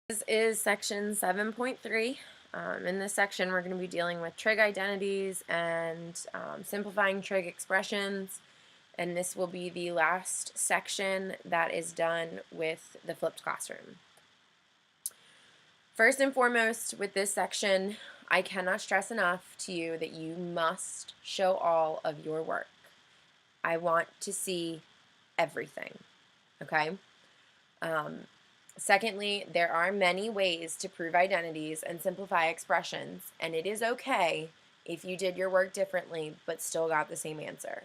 This is section 7.3. In this section, we're going to be dealing with trig identities and simplifying trig expressions. And this will be the last section that is done with the flipped classroom. First and foremost, with this section, I cannot stress enough to you that you must show all of your work. I want to see everything, okay? Secondly, there are many ways to prove identities and simplify expressions, and it is okay if you did your work differently but still got the same answer.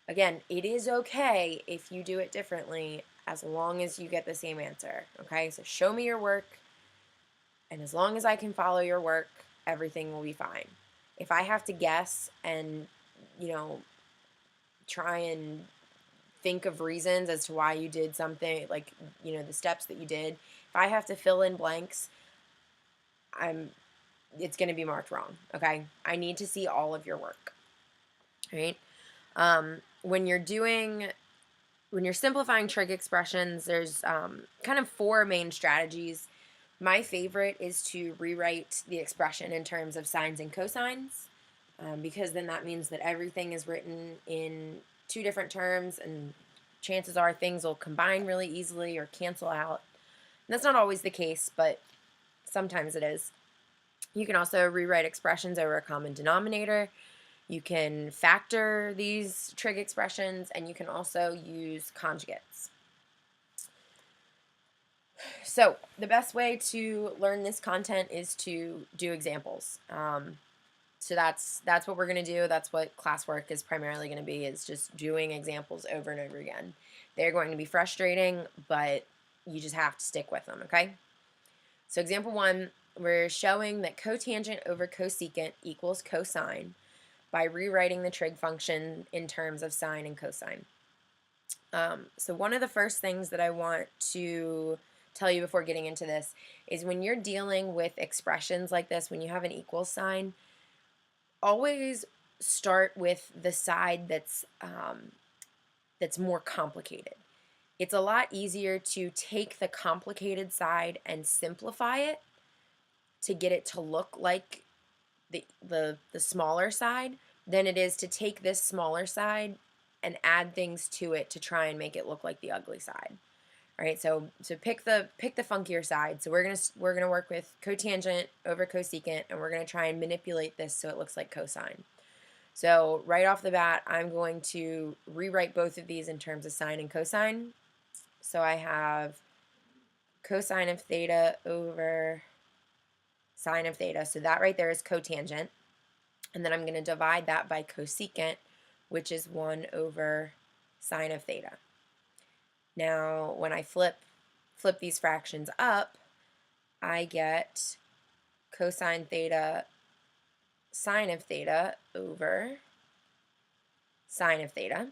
Again, it is okay if you do it differently as long as you get the same answer, okay? So show me your work, and as long as I can follow your work, everything will be fine. If I have to guess and, try and think of reasons as to why you did something, like, the steps that you did. If I have to fill in blanks, it's going to be marked wrong, okay? I need to see all of your work, right? When you're simplifying trig expressions, there's kind of four main strategies. My favorite is to rewrite the expression in terms of sines and cosines, because then that means that everything is written in two different terms, and chances are things will combine really easily or cancel out. And that's not always the case, but sometimes it is. You can also rewrite expressions over a common denominator. You can factor these trig expressions, and you can also use conjugates. So the best way to learn this content is to do examples. So that's what we're going to do. That's what classwork is primarily going to be, is just doing examples over and over again. They're going to be frustrating, but you just have to stick with them, okay? So example 1, we're showing that cotangent over cosecant equals cosine by rewriting the trig function in terms of sine and cosine. So one of the first things that I want to tell you before getting into this is when you're dealing with expressions like this, when you have an equal sign, always start with the side that's more complicated. It's a lot easier to take the complicated side and simplify it to get it to look like the smaller side than it is to take this smaller side and add things to it to try and make it look like the ugly side. All right, so pick the funkier side. So we're gonna work with cotangent over cosecant, and we're gonna try and manipulate this so it looks like cosine. So right off the bat, I'm going to rewrite both of these in terms of sine and cosine. So I have cosine of theta over sine of theta. So that right there is cotangent. And then I'm going to divide that by cosecant, which is 1 over sine of theta. Now, when I flip these fractions up, I get cosine theta sine of theta over sine of theta.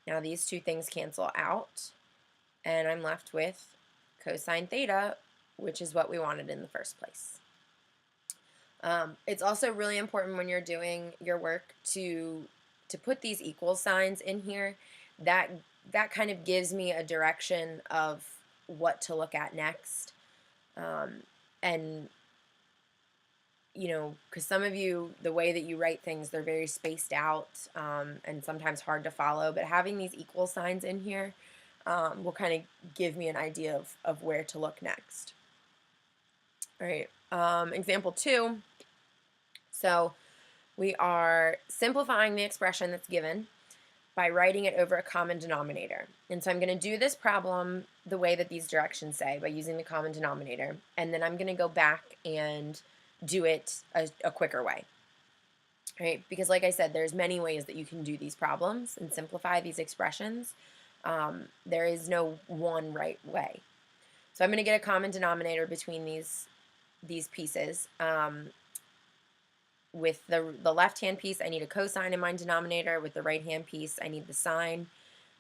Now these two things cancel out, and I'm left with cosine theta, which is what we wanted in the first place. It's also really important when you're doing your work to put these equal signs in here. That kind of gives me a direction of what to look at next. And because some of you, the way that you write things, they're very spaced out and sometimes hard to follow. But having these equal signs in here will kind of give me an idea of where to look next. All right, example 2. So we are simplifying the expression that's given by writing it over a common denominator. And so I'm going to do this problem the way that these directions say, by using the common denominator. And then I'm going to go back and do it a quicker way. Right? Because like I said, there's many ways that you can do these problems and simplify these expressions. There is no one right way. So I'm going to get a common denominator between these pieces. With the left-hand piece, I need a cosine in my denominator. With the right-hand piece, I need the sine.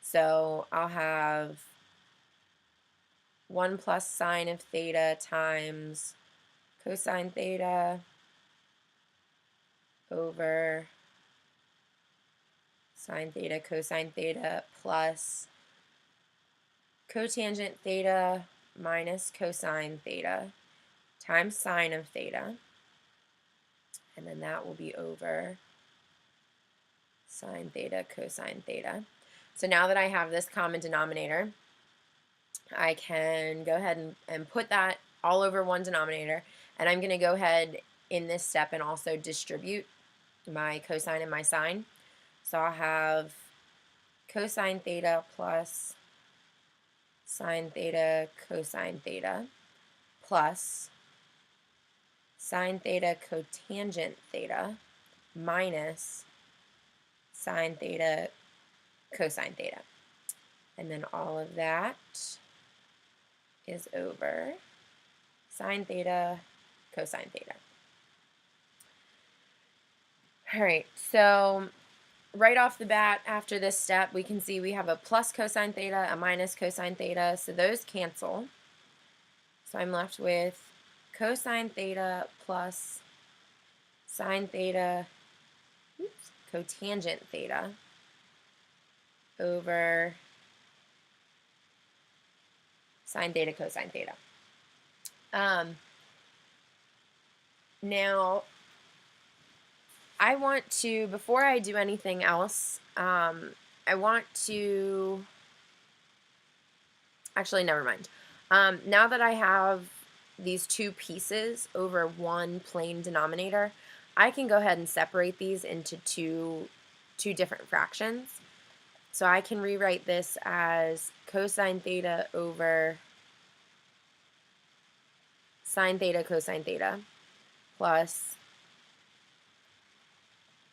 So I'll have 1 plus sine of theta times cosine theta over sine theta cosine theta plus cotangent theta minus cosine theta times sine of theta. And then that will be over sine theta cosine theta. So now that I have this common denominator, I can go ahead and put that all over one denominator. And I'm going to go ahead in this step and also distribute my cosine and my sine. So I'll have cosine theta plus sine theta cosine theta plus sine theta cotangent theta minus sine theta cosine theta. And then all of that is over sine theta cosine theta. All right, so right off the bat, after this step, we can see we have a plus cosine theta, a minus cosine theta, so those cancel. So I'm left with cosine theta plus sine theta, cotangent theta over sine theta cosine theta. Now, I want to, before I do anything else, I want to, actually, never mind. Now that I have these two pieces over one plain denominator, I can go ahead and separate these into two different fractions. So I can rewrite this as cosine theta over sine theta cosine theta plus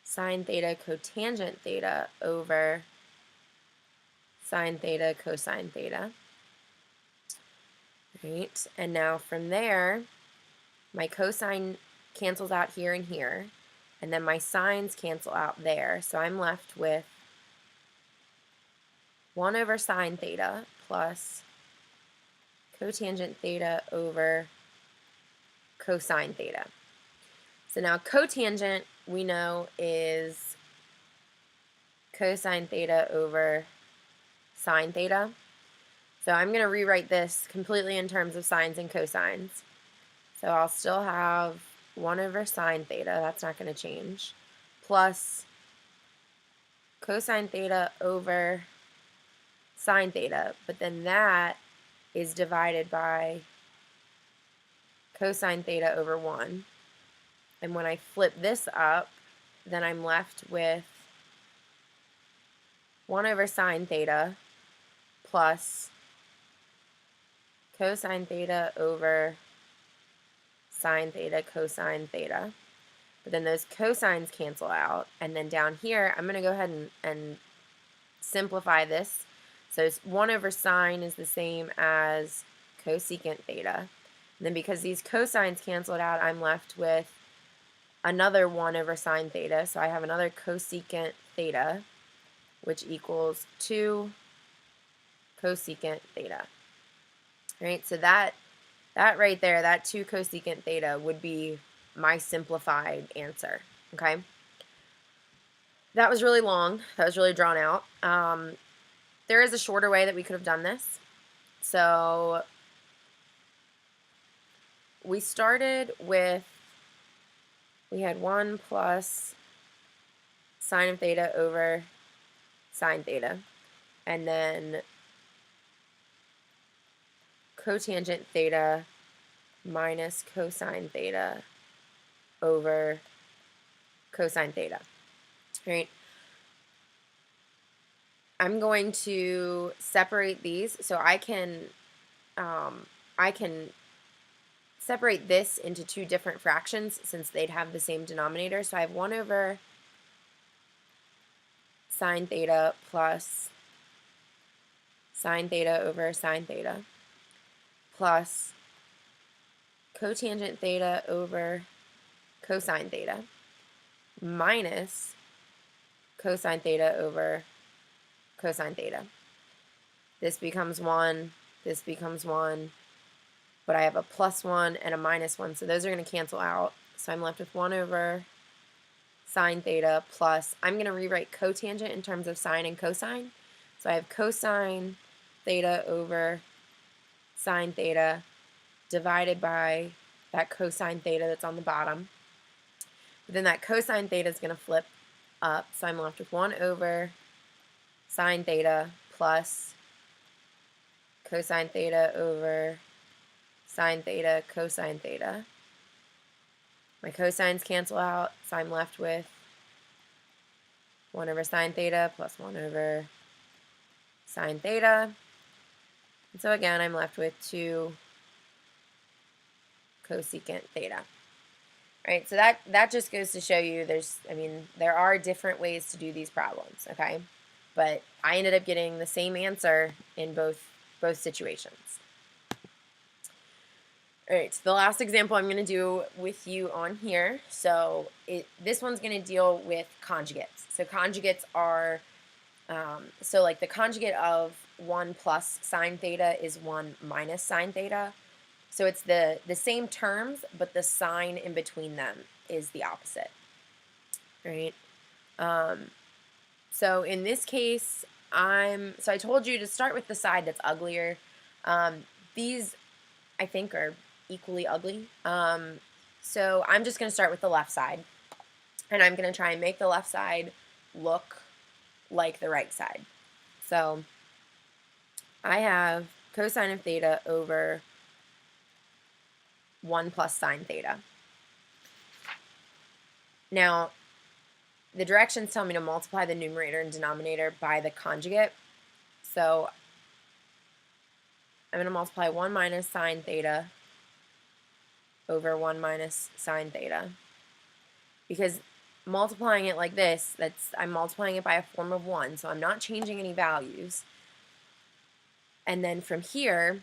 sine theta cotangent theta over sine theta cosine theta. Right, and now from there, my cosine cancels out here and here, and then my sines cancel out there. So I'm left with 1 over sine theta plus cotangent theta over cosine theta. So now cotangent, we know, is cosine theta over sine theta. So I'm going to rewrite this completely in terms of sines and cosines. So I'll still have 1 over sine theta, that's not going to change, plus cosine theta over sine theta, but then that is divided by cosine theta over 1. And when I flip this up, then I'm left with 1 over sine theta plus cosine theta over sine theta cosine theta. But then those cosines cancel out. And then down here, I'm going to go ahead and simplify this. So 1 over sine is the same as cosecant theta. And then because these cosines canceled out, I'm left with another 1 over sine theta. So I have another cosecant theta, which equals 2 cosecant theta. Right, so that right there, that 2 cosecant theta would be my simplified answer, okay? That was really long. That was really drawn out. There is a shorter way that we could have done this. So we started with, we had 1 plus sine of theta over sine theta, and then cotangent theta minus cosine theta over cosine theta, right? I'm going to separate these so I can separate this into two different fractions since they'd have the same denominator. So I have 1 over sine theta plus sine theta over sine theta plus cotangent theta over cosine theta minus cosine theta over cosine theta. This becomes 1, this becomes 1, but I have a plus 1 and a minus 1, so those are going to cancel out. So I'm left with 1 over sine theta plus, I'm going to rewrite cotangent in terms of sine and cosine. So I have cosine theta over sine theta divided by that cosine theta that's on the bottom. But then that cosine theta is going to flip up, so I'm left with 1 over sine theta plus cosine theta over sine theta cosine theta. My cosines cancel out, so I'm left with 1 over sine theta plus 1 over sine theta. And so again, I'm left with 2 cosecant theta. All right, so that just goes to show you there are different ways to do these problems, okay? But I ended up getting the same answer in both situations. All right, so the last example I'm going to do with you on here, so this one's going to deal with conjugates. So conjugates are, so like the conjugate of 1 plus sine theta is 1 minus sine theta. So it's the same terms, but the sign in between them is the opposite, right? So in this case, so I told you to start with the side that's uglier. These, I think, are equally ugly. So I'm just going to start with the left side, and I'm going to try and make the left side look like the right side. So I have cosine of theta over 1 plus sine theta. Now, the directions tell me to multiply the numerator and denominator by the conjugate. So I'm going to multiply 1 minus sine theta over 1 minus sine theta. Because multiplying it like this, I'm multiplying it by a form of 1, so I'm not changing any values. And then from here,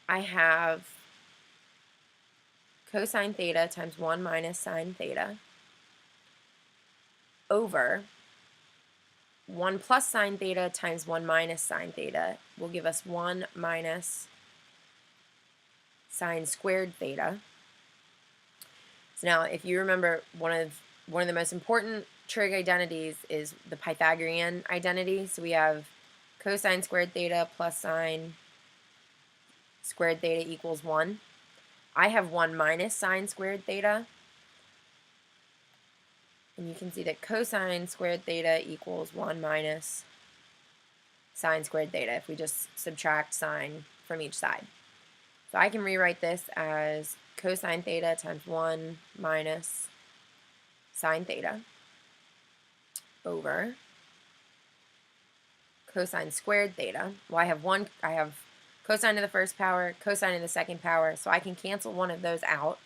I have cosine theta times 1 minus sine theta over 1 plus sine theta times 1 minus sine theta will give us 1 minus sine squared theta. So now, if you remember, one of the most important trig identities is the Pythagorean identity. So we have cosine squared theta plus sine squared theta equals 1. I have 1 minus sine squared theta. And you can see that cosine squared theta equals 1 minus sine squared theta if we just subtract sine from each side. So I can rewrite this as cosine theta times 1 minus sine theta over cosine squared theta. Well, I have cosine to the first power, cosine to the second power, so I can cancel one of those out,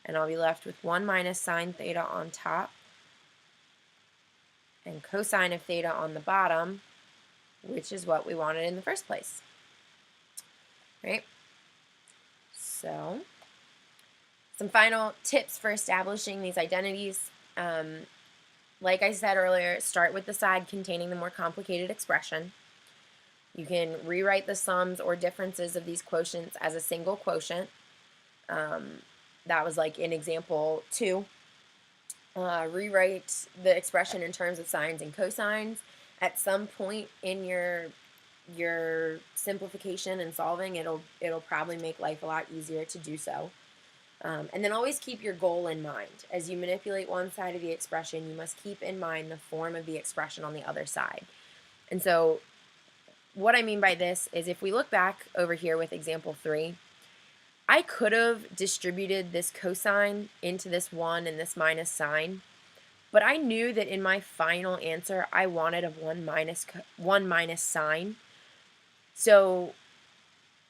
and I'll be left with 1 minus sine theta on top and cosine of theta on the bottom, which is what we wanted in the first place. Right? So, some final tips for establishing these identities. Like I said earlier, start with the side containing the more complicated expression. You can rewrite the sums or differences of these quotients as a single quotient. That was like in example 2. Rewrite the expression in terms of sines and cosines. At some point in your simplification and solving, it'll probably make life a lot easier to do so. And then always keep your goal in mind. As you manipulate one side of the expression, you must keep in mind the form of the expression on the other side. And so what I mean by this is, if we look back over here with example 3, I could have distributed this cosine into this 1 and this minus sine, but I knew that in my final answer I wanted a 1 minus sine. So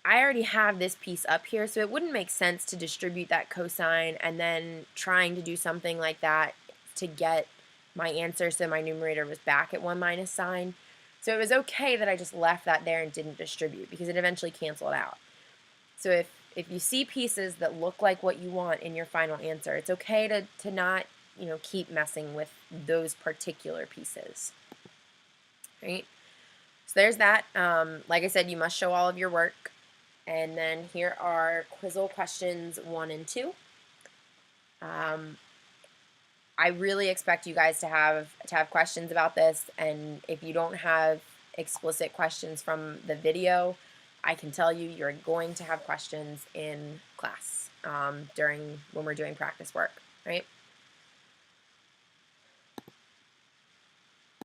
I already have this piece up here, so it wouldn't make sense to distribute that cosine and then trying to do something like that to get my answer so my numerator was back at 1 minus sine. So it was okay that I just left that there and didn't distribute, because it eventually canceled out. So if you see pieces that look like what you want in your final answer, it's okay to not, keep messing with those particular pieces. Right? So there's that. Like I said, you must show all of your work. And then here are Quizle questions 1 and 2. I really expect you guys to have questions about this, and if you don't have explicit questions from the video, I can tell you, you're going to have questions in class during when we're doing practice work, right?